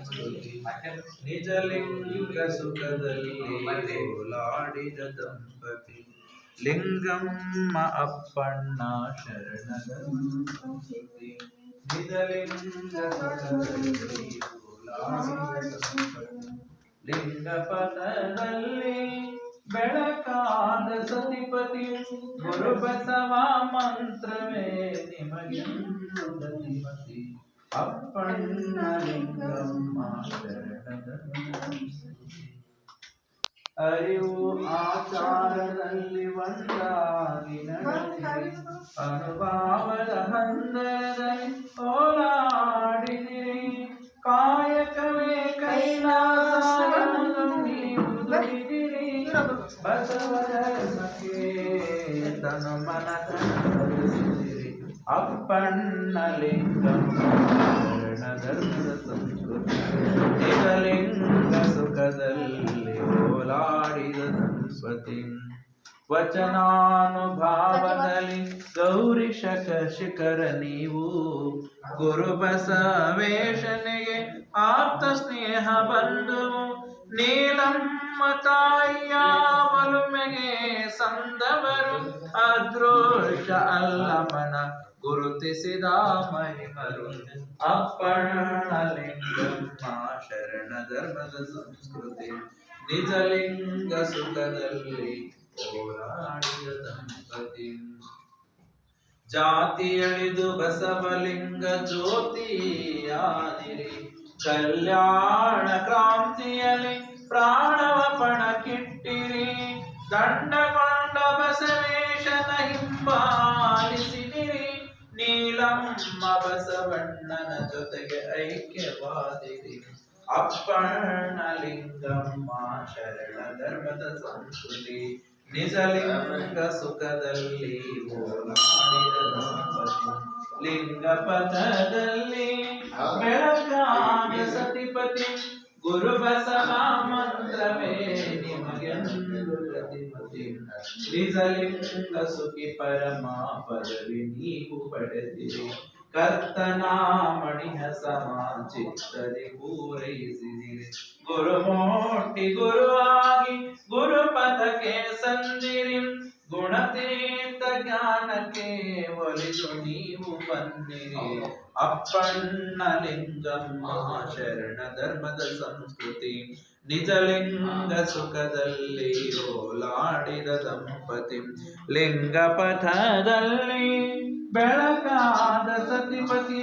ಸಂಸ್ಕೃತಿ ನಿಜಲಿಂಗ ಸುಖದಲ್ಲಿ ಓಲಾಡಿದ ದಂಪತಿ ಲಿಂಗಮ್ಮ ಅಪ್ಪಣ್ಣ ಶರಣದ ಸಂಸ್ಕೃತಿ ನಿಜಲಿಂಗ ಸುಖದಲ್ಲಿ ಓಲಾಡಿದ ದಂಪತಿ ಲಿಂಗ ಪಥದಲ್ಲಿ ಬೆಳಕಾದ ಸತಿಪತಿ ಗುರು ಬಸವ ಮಂತ್ರವೇ ನಿಮಗೆಂದು ಗತಿಮತಿ ಅಪ್ಪಣ್ಣ ಲಿಂಗಮ್ಮ ಶರಣದ ಅರಿವು ಆಚಾರದಲ್ಲಿ ಒಂದಾಗಿ ನಡೆದಿರಿ ಅನುಭವದ ಹಂದರದಲ್ಲಿ ಓಲಾಡಿದಿರಿ ಕಾಯಕವೇ ಕೈಲಾಸ ನೀವು ದುಡಿದಿರಿ ಬಸವಧರ್ಮಕ್ಕೆ ತನು ಮನದಲ್ಲಿ ಅಪ್ಪಣ್ಣ ಲಿಂಗಮ್ಮ ಶರಣ ಧರ್ಮದ ಸಂಸ್ಕೃತಿ ನಿಜಲಿಂಗ ಸುಖದಲ್ಲಿ ಓಲಾಡಿದ ದಂಪತಿ ವಚನಾನುಭಾವದಲ್ಲಿ ಗೌರಿ ಶಿಖರ ನೀವು ಗುರು ಬಸವೇಶನಿಗೆ ಆಪ್ತ ಸ್ನೇಹ ಬಂದು ನೀಲಮ್ಮ ತಾಯಿಯ ಒಲುಮೆಗೆ ಸಂದವರು ಅದೃಷ್ಟ ಅಲ್ಲಮನ ಗುರುತಿಸಿದ ಮಹಿಮರು ಅಪ್ಪಣ್ಣ ಲಿಂಗಮ್ಮ ಶರಣ ಧರ್ಮದ ಸಂಸ್ಕೃತಿ ನಿಜಲಿಂಗ ಸುಖದಲ್ಲಿ ಓಲಾಡಿದ ದಂಪತಿ ಜಾತಿ ಅಳಿದು ಬಸವಲಿಂಗ ಜ್ಯೋತಿಯಾದಿರಿ ಕಲ್ಯಾಣ ಕ್ರಾಂತಿಯಲ್ಲಿ ಪ್ರಾಣವ ಪಣಕ್ಕಿಟ್ಟಿರಿ ದಂಡಗೊಂಡ ಬಸವೇಶನ ಹಿಂಬಾಲಿಸಿದಿರಿ ನೀಲಮ್ಮ ಬಸವಣ್ಣನ ಜೊತೆಗೆ ಐಕ್ಯವಾದಿರಿ ಅಪ್ಪಣ್ಣ ಲಿಂಗಮ್ಮ ಶರಣ ಧರ್ಮದ ಸಂಸ್ಕೃತಿ ನಿಜಲಿಂಗ ಸುಖದಲ್ಲಿ ಓಲಾಡಿದ ದಂಪತಿ ಲಿಂಗ ಪಥದಲ್ಲಿ ಬೆಳಗಾದ ಸತಿಪತಿ ಗುರು ಬಸವ ಮಂತ್ರವೇ ನಿಮಗೆಂದು ಗತಿಮತಿ ನಿಜಲಿಂಗ ಸುಖಿ ಪರಮ ಪದವಿ ನೀವು ಪಡೆದಿರಿ ಕರ್ತನ ಮಣಿಯ ಸಮಾಚಿತ್ತರಿ ಪೂರೈಸಿದಿರಿ ಗುರುಮೂರ್ತಿ ಗುರುವಾಗಿ ಗುರುಪಥಕ್ಕೆ ಸಂದಿರಿ ಗುಣತೀರ್ಥ ಜ್ಞಾನಕ್ಕೆ ಒಲಿದು ನೀವು ಬನ್ನಿರಿ ಅಪ್ಪಣ್ಣ ಲಿಂಗಮ್ಮ ಶರಣ ಧರ್ಮದ ಸಂಸ್ಕೃತಿ ನಿಜಲಿಂಗ ಸುಖದಲ್ಲಿ ಓಲಾಡಿದ ದಂಪತಿ ಲಿಂಗ ಪಥದಲ್ಲಿ ಬೆಳಕಾದ ಸತಿಪತಿ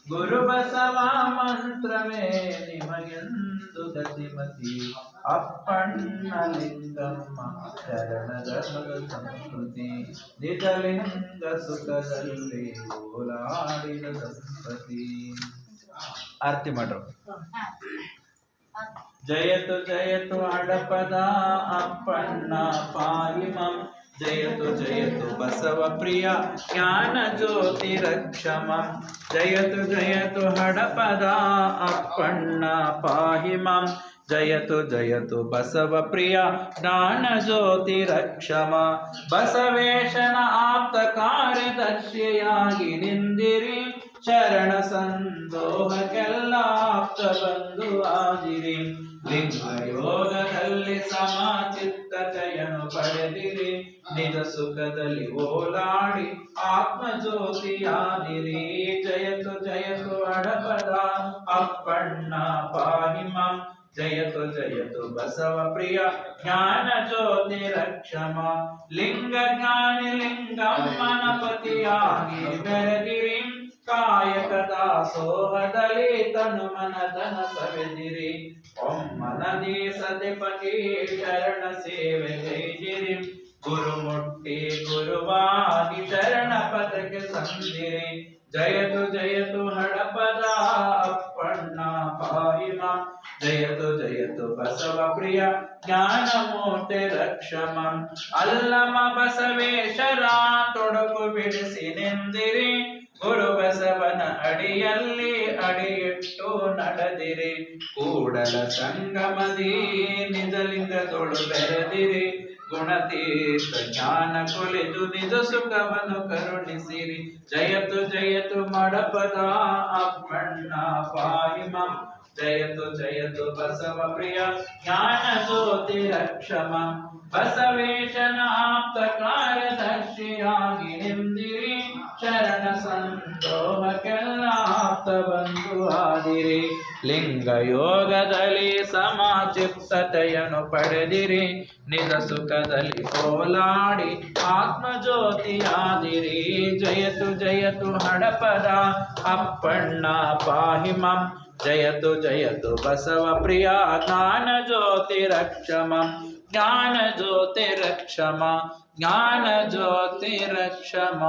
ಗುರು ಬಸವ ಮಂತ್ರವೇ ನಿಮಗೆಂದು ಗತಿಮತಿ ಅಪ್ಪಣ್ಣ ಲಿಂಗಮ್ಮ ಶರಣ ಧರ್ಮದ ಸಂಸ್ಕೃತಿ ನಿಜಲಿಂಗ ಸುಖದಲ್ಲಿ ಓಲಾಡಿದ ದಂಪತಿ ಆರತಿ ಮಾಡ್ರು ಜಯತು ಜಯತು ಹಡಪದ ಅಪ್ಪಣ್ಣ ಪಾಯಿಮಂ ಜಯತು ಜಯತು ಬಸವ ಪ್ರಿಯ ಜ್ಞಾನ ಜ್ಯೋತಿ ರಕ್ಷಮಂ ಜಯತು ಜಯತು ಹಡಪದ ಅಪ್ಪಣ್ಣ ಪಾಹಿಮಂ ಜಯತು ಜಯತು ಬಸವ ಪ್ರಿಯ ಜ್ಞಾನ ಜ್ಯೋತಿ ರಕ್ಷಮ ಬಸವೇಶನ ಆಪ್ತ ಕಾರ್ಯದರ್ಶಿಯಾಗಿ ನಿಂದಿರಿ ಶರಣ ಸಂದೋಹಕ್ಕೆಲ್ಲ ಆಪ್ತ ಬಂಧು ಆಗಿರಿ ಲಿಂಗ ಯೋಗದಲ್ಲಿ ಸಮಚಿತ್ತ ಜಯನು ಪಡೆದಿರಿ ನಿಜ ಸುಖದಲ್ಲಿ ಓಲಾಡಿ ಆತ್ಮ ಜ್ಯೋತಿಯಾದಿರಿ ಜಯತು ಜಯತು ಹಡಪದ ಅಪ್ಪಣ್ಣ ಪಾಹಿಮಂ ಜಯತು ಜಯತು ಬಸವ ಪ್ರಿಯ ಜ್ಞಾನ ಜ್ಯೋತಿ ರಕ್ಷಮ ಲಿಂಗ ಜ್ಞಾನಿ ಲಿಂಗಮ್ಮನ ಪತಿಯಾಗಿ ಬೆರೆದಿರಿ ಕಾಯಕ ದಾಸೋಹದಲ್ಲಿ ತನು ಮನದನ ಸವೆದಿರಿ ಒಮ್ಮನದಿ ಸತಿಪತಿ ಶರಣ ಸೇವೆ ಗೈದಿರಿ ಗುರು ಮುಟ್ಟಿ ಗುರುವಾಗಿ ಶರಣ ಪದಕ್ಕೆ ಸಂದಿರಿ ಜಯತು ಜಯತು ಹಡಪದ ಅಪ್ಪಣ್ಣ ಪಾಹಿಮಂ ಜಯತು ಜಯತು ಬಸವ ಪ್ರಿಯ ಜ್ಞಾನ ಮೂರ್ತಿ ರಕ್ಷಮಂ ಅಲ್ಲಮ ಬಸವೇಶ್ವರ ತೊಡಕು ಬಿಡಿಸಿ ನಿಂದಿರಿ ಗುರು ಬಸವನ ಅಡಿಯಲ್ಲಿ ಅಡಿಯಿಟ್ಟು ನಡೆದಿರಿ ಕೂಡಲ ಸಂಗಮದಿ ನಿಜಲಿಂಗದೊಳು ಬೆರೆದಿರಿ ಗುಣತೀರ್ಥ ಜ್ಞಾನ ಕೊಲಿದು ನಿಜ ಸುಖವನ್ನು ಕರುಣಿಸಿರಿ. ಜಯತು ಜಯತು ಮಡಪದ ಅಪ್ಪಣ್ಣ ಪಾಹಿ ಮಂ. ಜಯತು ಜಯತು ಬಸವ ಪ್ರಿಯ ಜ್ಞಾನ ಜ್ಯೋತಿ ರಕ್ಷಮಂ. ಬಸವೇಶನ ಆಪ್ತ ಕಾರ್ಯದರ್ಶಿಯಾಗಿ ನಿಂದಿರಿ. ಶರಣ ಸಂದೋಹಕ್ಕೆಲ್ಲ ಆಪ್ತ ಬಂಧು ಆದಿರಿ. ಲಿಂಗ ಯೋಗದಲ್ಲಿ ಸಮಾಚಿತ್ತತೆಯನ್ನು ಪಡೆದಿರಿ. ನಿಜ ಸುಖದಲ್ಲಿ ಓಲಾಡಿ ಆತ್ಮಜ್ಯೋತಿಯಾದಿರಿ. ಜಯತು ಜಯತು ಹಡಪದ ಅಪ್ಪಣ್ಣ ಪಾಹಿ ಮಂ. ಜಯತು ಜಯತು ಬಸವ ಪ್ರಿಯ ಜ್ಞಾನ ಜ್ಯೋತಿ ರಕ್ಷಮಂ. ಜ್ಞಾನ ಜ್ಯೋತಿ ರಕ್ಷಮ ಜ್ಞಾನ ಜ್ಯೋತಿ ರಕ್ಷಮ.